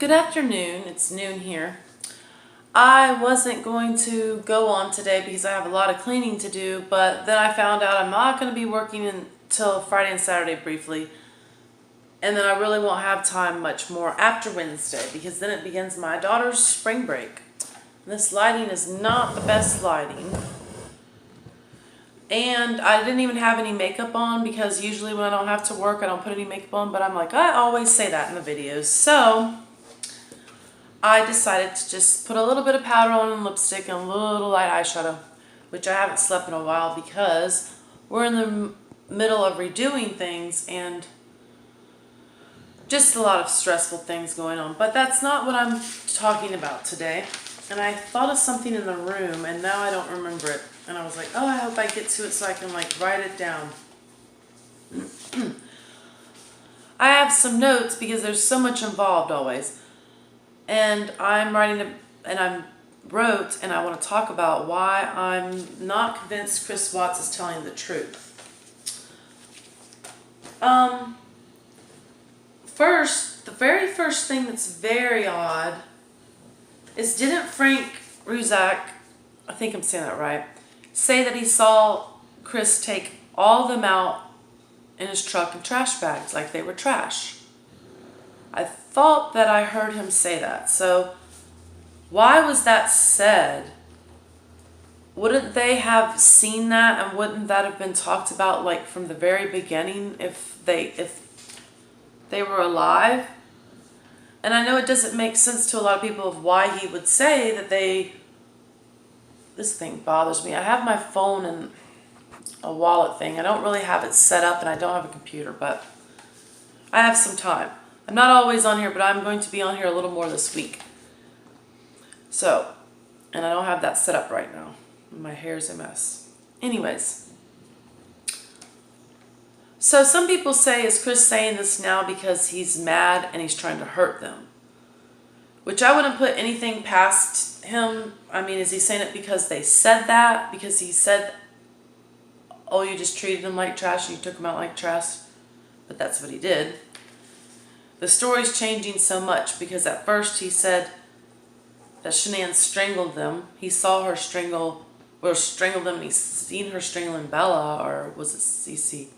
Good afternoon. It's noon here. I wasn't going to go on today because I have a lot of cleaning to do, but then I found out I'm not going to be working until Friday and Saturday briefly. And then I really won't have time much more after Wednesday because then it begins my daughter's spring break. This lighting is not the best lighting. And I didn't even have any makeup on because usually when I don't have to work, I don't put any makeup on, but I'm like, I always say that in the videos. So I decided to just put a little bit of powder on and lipstick and a little light eyeshadow, which I haven't slept in a while because we're in the middle of redoing things and just a lot of stressful things going on. But that's not what I'm talking about today. And I thought of something in the room and now I don't remember it. And I was like, oh, I hope I get to it so I can write it down. I have some notes because there's so much involved always. And I'm writing and I wrote and I want to talk about why I'm not convinced Chris Watts is telling the truth. The very first thing that's very odd is, didn't Frank Ruzak, I think I'm saying that right, say that he saw Chris take all of them out in his truck in trash bags like they were trash? I thought that I heard him say that. So why was that said? Wouldn't they have seen that and wouldn't that have been talked about like from the very beginning if they were alive? And I know it doesn't make sense to a lot of people of why he would say that this thing bothers me. I have my phone in a wallet thing. I don't really have it set up and I don't have a computer, but I have some time. I'm not always on here, but I'm going to be on here a little more this week. So, and I don't have that set up right now. My hair's a mess. Anyways. So some people say, is Chris saying this now because he's mad and he's trying to hurt them? Which I wouldn't put anything past him. I mean, is he saying it because they said that? Because he said, oh, you just treated him like trash and you took him out like trash? But that's what he did. The story's changing so much because at first he said that Shanann strangled them. He saw her strangle them and he's seen her strangling Bella, or was it Cece?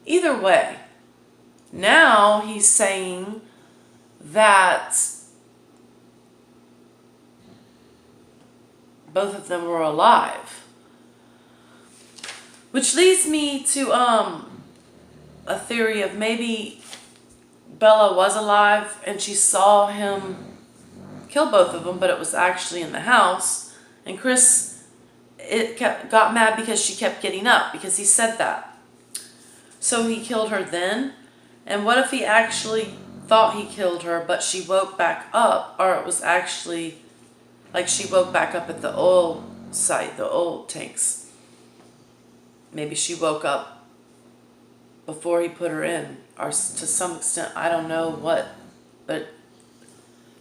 Either way, now he's saying that both of them were alive. Which leads me to a theory of maybe Bella was alive and she saw him kill both of them, but it was actually in the house. And Chris got mad because she kept getting up because he said that. So he killed her then? And what if he actually thought he killed her, but she woke back up, or it was actually like she woke back up at the oil site, the oil tanks? Maybe she woke up before he put her in, or to some extent, I don't know what, but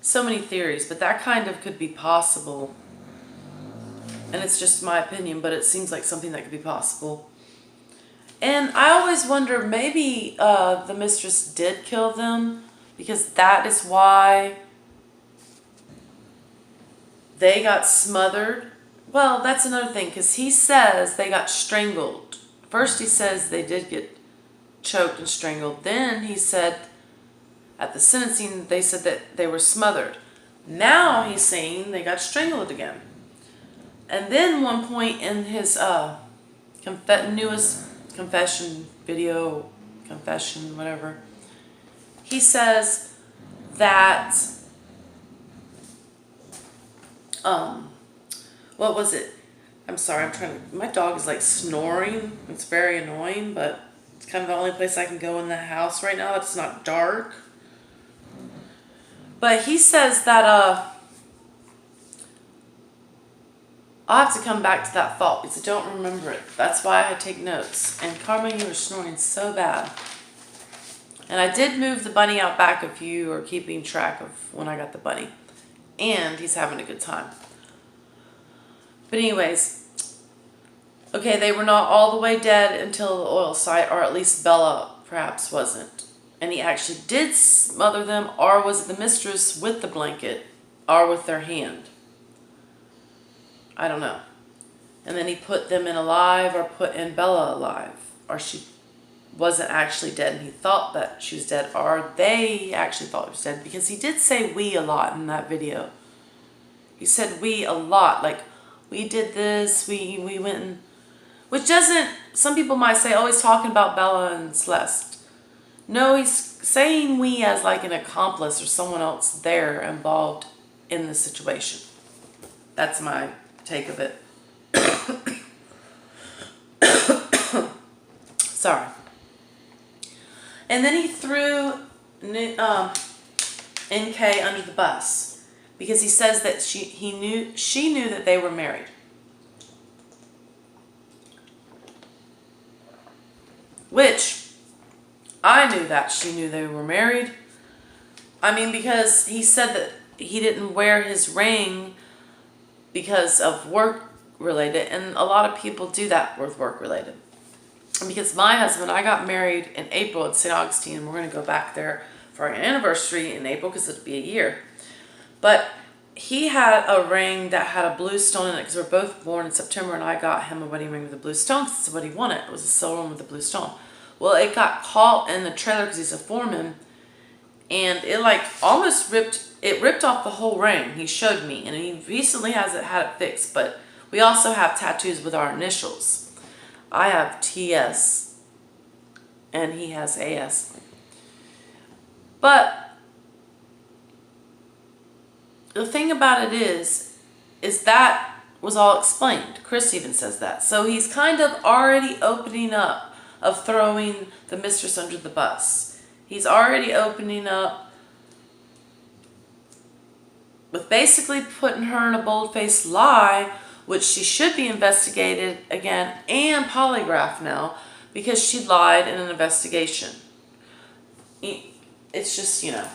so many theories, but that kind of could be possible. And it's just my opinion, but it seems like something that could be possible. And I always wonder, maybe the mistress did kill them because that is why they got smothered. Well, that's another thing, because he says they got strangled. First he says they did get choked and strangled. Then he said at the sentencing they said that they were smothered. Now he's saying they got strangled again. And then one point in his newest confession video, confession, whatever, he says that what was it? I'm sorry, my dog is like snoring. It's very annoying, but it's kind of the only place I can go in the house right now that's not dark. But he says that I'll have to come back to that thought because I don't remember it. That's why I take notes. And Karma, you were snoring so bad. And I did move the bunny out back if you are keeping track of when I got the bunny. And he's having a good time. But anyways, okay, they were not all the way dead until the oil site, or at least Bella perhaps wasn't. and he actually did smother them, or was it the mistress with the blanket, or with their hand? I don't know. And then he put them in alive, or put in Bella alive, or she wasn't actually dead and he thought that she was dead, or they actually thought she was dead, because he did say we a lot in that video. He said we a lot, like we did this, we went and, which doesn't, some people might say, oh, he's talking about Bella and Celeste. No, he's saying we as like an accomplice or someone else there involved in the situation. That's my take of it. Sorry. And then he threw NK under the bus because he says that she knew that they were married. Which, I knew that she knew they were married. I mean, because he said that he didn't wear his ring because of work related, and a lot of people do that with work related. Because my husband, I got married in April at St. Augustine, and we're going to go back there for our anniversary in April because it'll be a year. But he had a ring that had a blue stone in it because we're both born in September, and I got him a wedding ring with a blue stone because it's what he wanted. It was a silver one with a blue stone. Well, it got caught in the trailer because he's a foreman, and it like almost ripped off the whole ring. He showed me, and he recently had it fixed. But we also have tattoos with our initials. I have TS and he has AS. But the thing about it is that was all explained. Chris even says that. So he's kind of already opening up of throwing the mistress under the bus. He's already opening up with basically putting her in a bold-faced lie, which she should be investigated again and polygraphed now because she lied in an investigation. It's just, you know.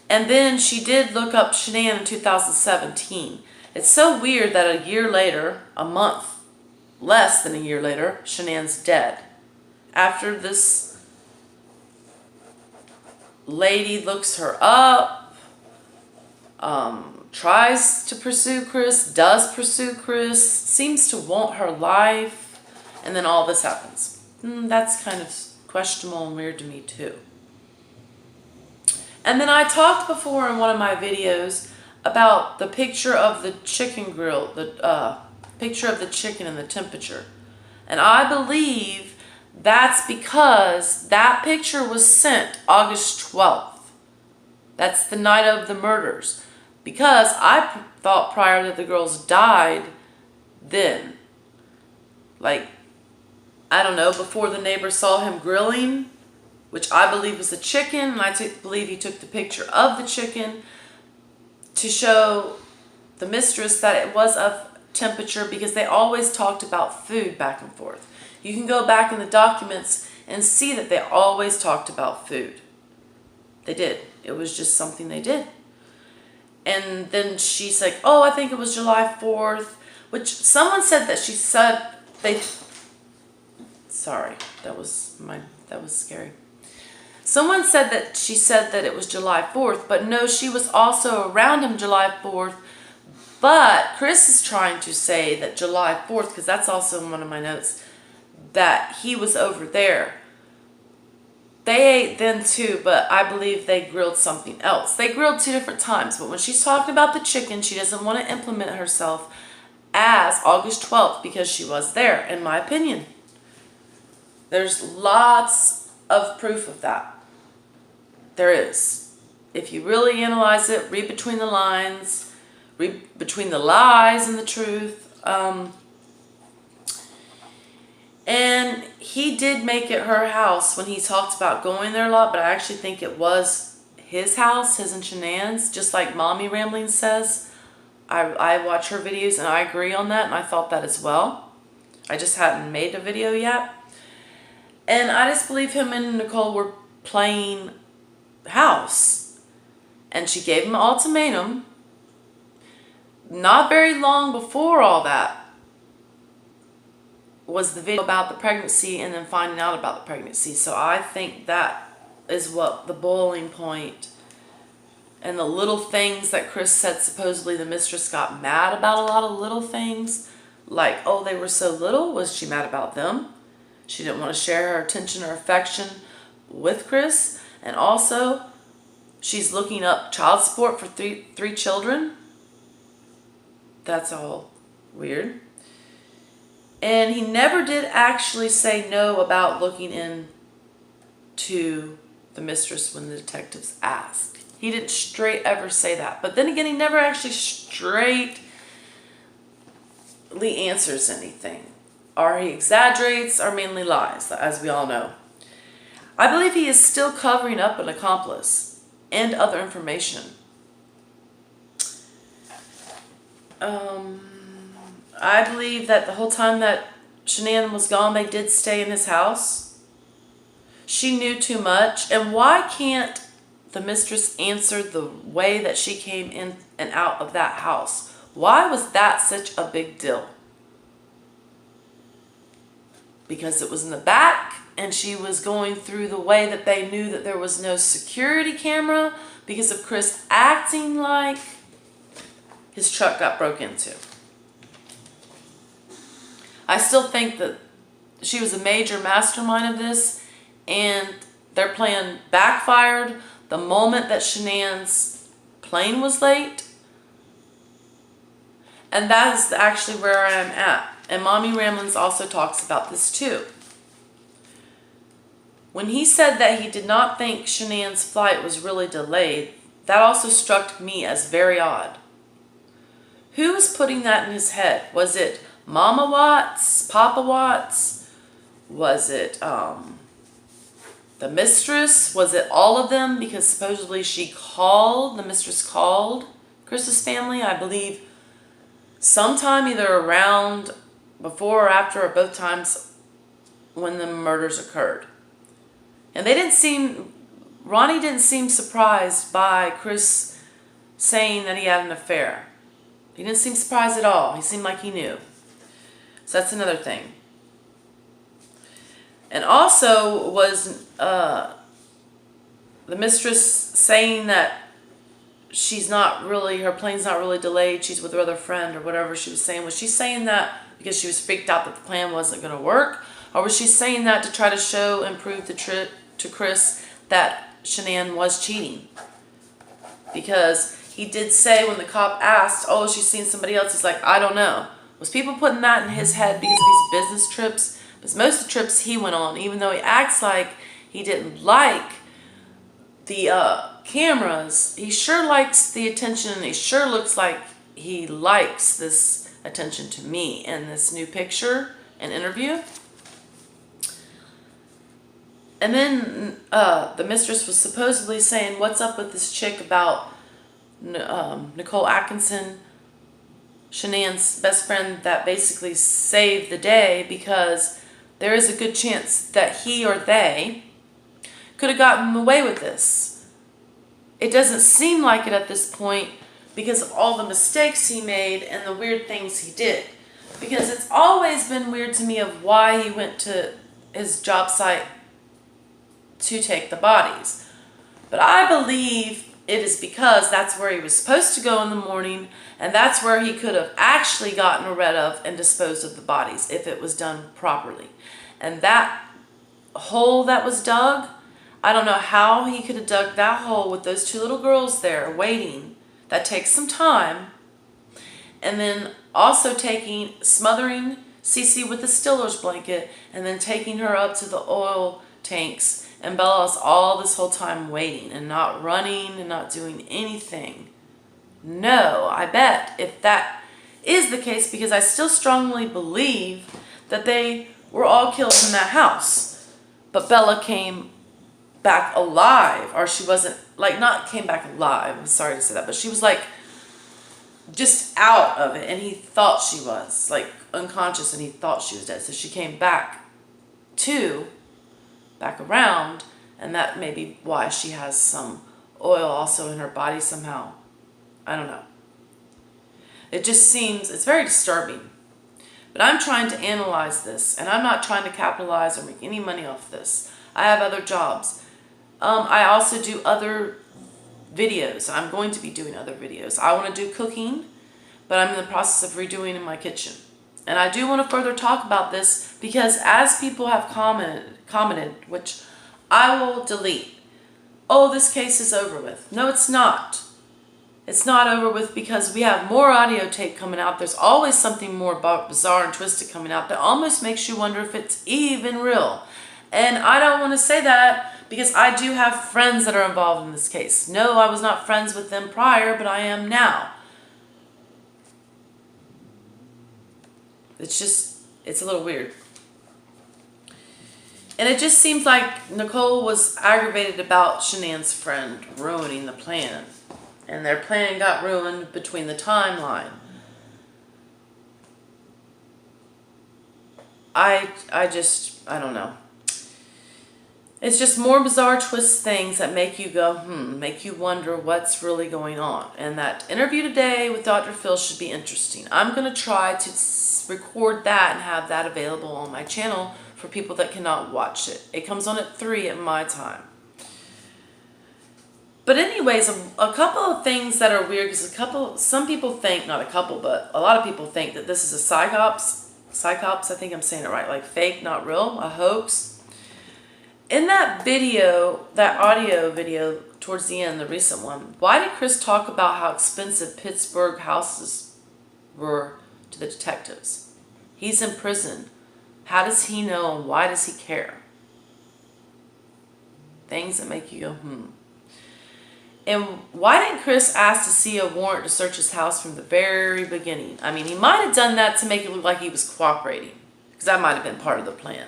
And then she did look up Shanann in 2017. It's so weird that a year later, a month, less than a year later, Shanann's dead. After this lady looks her up, tries to pursue Chris, does pursue Chris, seems to want her life, and then all this happens. That's kind of questionable and weird to me too. And then I talked before in one of my videos about the picture of the chicken grill, the picture of the chicken and the temperature. And I believe that's because that picture was sent August 12th. That's the night of the murders. Because I thought prior that the girls died then. Like, I don't know, before the neighbor saw him grilling, which I believe was the chicken, and I believe he took the picture of the chicken to show the mistress that it was of temperature, because they always talked about food back and forth. You can go back in the documents and see that they always talked about food. They did. It was just something they did. And then she's like, oh, I think it was July 4th, which someone said that she said they, sorry, that was scary. Someone said that she said that it was July 4th, but no, she was also around him July 4th. But Chris is trying to say that July 4th, because that's also in one of my notes, that he was over there. They ate then too, but I believe they grilled something else. They grilled 2 different times, but when she's talking about the chicken, she doesn't want to implement herself as August 12th because she was there, in my opinion. There's lots of proof of that. There is. If you really analyze it, read between the lines, read between the lies and the truth. And he did make it her house when he talked about going there a lot, but I actually think it was his house, his and Shanann's, just like Mommy Ramblings says. I watch her videos and I agree on that, and I thought that as well. I just hadn't made a video yet. And I just believe him and Nicole were playing house. And she gave him an ultimatum. Not very long before all that, was the video about the pregnancy and then finding out about the pregnancy. So I think that is what the boiling point, and the little things that Chris said supposedly the mistress got mad about, a lot of little things. Like, oh, they were so little. Was she mad about them? She didn't want to share her attention or affection with Chris. And also, she's looking up child support for three children. That's all weird. And he never did actually say no about looking into the mistress when the detectives asked. He didn't straight ever say that. But then again, he never actually straightly answers anything. Or he exaggerates or mainly lies, as we all know. I believe he is still covering up an accomplice and other information. I believe that the whole time that Shanann was gone, they did stay in his house. She knew too much. And why can't the mistress answer the way that she came in and out of that house? Why was that such a big deal? Because it was in the back and she was going through the way that they knew that there was no security camera because of Chris acting like his truck got broke into. I still think that she was a major mastermind of this, and their plan backfired the moment that Shanann's plane was late. And that is actually where I am at. And Mommy Ramblins also talks about this too. When he said that he did not think Shanann's flight was really delayed, that also struck me as very odd. Who was putting that in his head? Was it Mama Watts? Papa Watts? Was it the mistress? Was it all of them? Because supposedly the mistress called Chris's family, I believe, sometime either around before or after or both times when the murders occurred. And Ronnie didn't seem surprised by Chris saying that he had an affair. He didn't seem surprised at all. He seemed like he knew. So that's another thing. And also was the mistress saying that her plane's not really delayed, she's with her other friend or whatever she was saying. Was she saying that because she was freaked out that the plan wasn't going to work? Or was she saying that to try to show and prove the trip to Chris that Shanann was cheating? Because he did say when the cop asked, oh, she's seen somebody else, he's like, I don't know. Was people putting that in his head because of these business trips? Because most of the trips he went on, even though he acts like he didn't like the cameras, he sure likes the attention, and he sure looks like he likes this attention to me in this new picture and interview. And then the mistress was supposedly saying, what's up with this chick about Nicole Atkinson, Shanann's best friend, that basically saved the day, because there is a good chance that he or they could have gotten away with this. It doesn't seem like it at this point because of all the mistakes he made and the weird things he did. Because it's always been weird to me of why he went to his job site to take the bodies. But I believe it is because that's where he was supposed to go in the morning, and that's where he could have actually gotten rid of and disposed of the bodies if it was done properly. And that hole that was dug, I don't know how he could have dug that hole with those two little girls there waiting. That takes some time. And then also smothering Cece with the Stiller's blanket, and then taking her up to the oil tanks, and Bella's all this whole time waiting and not running and not doing anything. No, I bet if that is the case, because I still strongly believe that they were all killed in that house. But Bella came back alive, or she wasn't, like, not came back alive, I'm sorry to say that, but she was like just out of it, and he thought she was like unconscious and he thought she was dead. So she came back around, and that may be why she has some oil also in her body somehow. I don't know. It just seems, it's very disturbing. But I'm trying to analyze this, and I'm not trying to capitalize or make any money off this. I have other jobs. I also do other videos. I'm going to be doing other videos. I want to do cooking, but I'm in the process of redoing in my kitchen. And I do want to further talk about this because as people have commented, which I will delete, oh, this case is over with. No, it's not. It's not over with because we have more audio tape coming out. There's always something more bizarre and twisted coming out that almost makes you wonder if it's even real. And I don't want to say that because I do have friends that are involved in this case. No, I was not friends with them prior, but I am now. It's a little weird. And it just seems like Nicole was aggravated about Shanann's friend ruining the plan. And their plan got ruined between the timeline. I don't know. It's just more bizarre twist things that make you go, make you wonder what's really going on. And that interview today with Dr. Phil should be interesting. I'm going to try to record that and have that available on my channel for people that cannot watch it. It comes on at 3 at my time. But anyways, a couple of things that are weird, because some people think, not a couple, but a lot of people think that this is a psyops, I think I'm saying it right, like fake, not real, a hoax. In that video, that audio video towards the end, the recent one, why did Chris talk about how expensive Pittsburgh houses were to the detectives? He's in prison. How does he know and why does he care? Things that make you go, And why didn't Chris ask to see a warrant to search his house from the very beginning? I mean, he might have done that to make it look like he was cooperating, because that might have been part of the plan.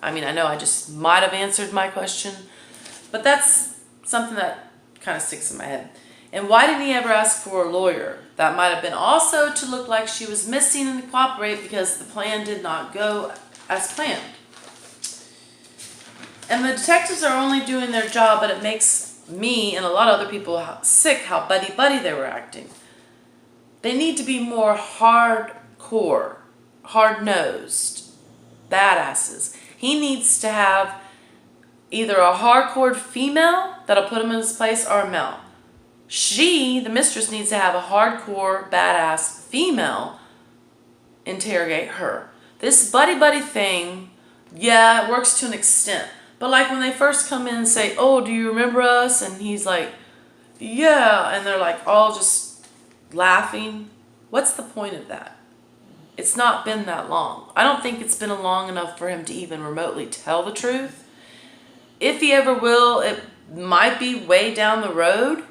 I mean, I know I just might have answered my question, but that's something that kind of sticks in my head. And why didn't he ever ask for a lawyer? That might have been also to look like she was missing and to cooperate because the plan did not go as planned. And the detectives are only doing their job, but it makes me and a lot of other people sick how buddy-buddy they were acting. They need to be more hardcore, hard-nosed, badasses. He needs to have either a hardcore female that'll put him in his place or a male. She, the mistress, needs to have a hardcore, badass female interrogate her. This buddy-buddy thing, yeah, it works to an extent. But like when they first come in and say, oh, do you remember us? And he's like, yeah. And they're like all just laughing. What's the point of that? It's not been that long. I don't think it's been long enough for him to even remotely tell the truth. If he ever will, it might be way down the road.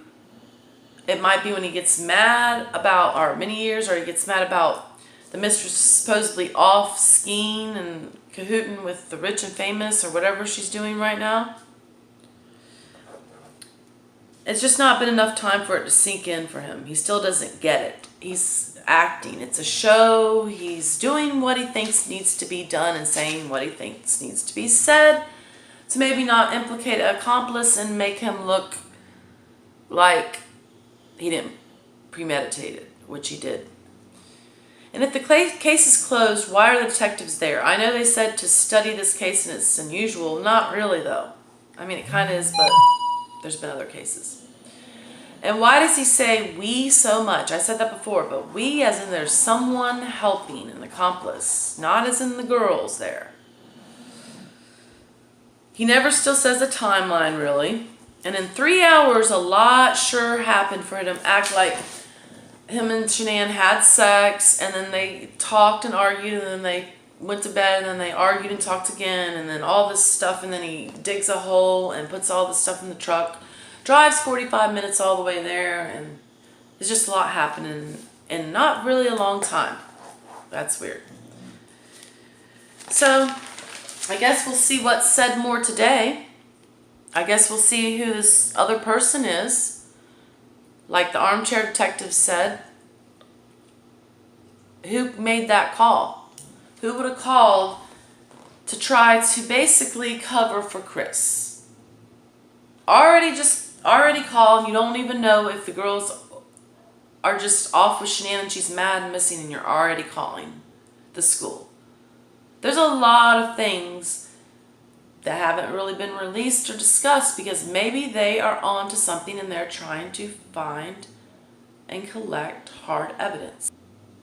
It might be when he gets mad about, or many years, or he gets mad about the mistress supposedly off skiing and cahooting with the rich and famous or whatever she's doing right now. It's just not been enough time for it to sink in for him. He still doesn't get it. He's acting. It's a show. He's doing what he thinks needs to be done and saying what he thinks needs to be said to maybe not implicate an accomplice and make him look like he didn't premeditate it, which he did. And if the case is closed, why are the detectives there? I know they said to study this case and it's unusual. Not really, though. I mean, it kind of is, but there's been other cases. And why does he say we so much? I said that before, but we as in there's someone helping, an accomplice, not as in the girls there. He never still says a timeline, really. And in 3 hours, a lot sure happened for him to act like him and Shanann had sex, and then they talked and argued, and then they went to bed, and then they argued and talked again, and then all this stuff, and then he digs a hole and puts all this stuff in the truck, drives 45 minutes all the way there, and there's just a lot happening in not really a long time. That's weird. So, I guess we'll see what's said more today. I guess we'll see who this other person is. Like the armchair detective said, who made that call? Who would have called to try to basically cover for Chris? Already called, and you don't even know if the girls are just off with Shanann and she's mad and missing, and you're already calling. the school. There's a lot of things that haven't really been released or discussed because maybe they are onto something and they're trying to find and collect hard evidence.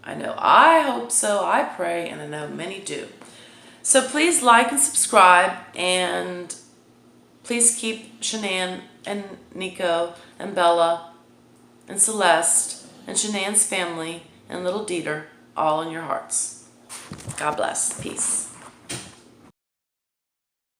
I know I hope so, I pray, and I know many do. So please like and subscribe, and please keep Shanann and Nico and Bella and Celeste and Shanann's family and little Dieter all in your hearts. God bless. Peace.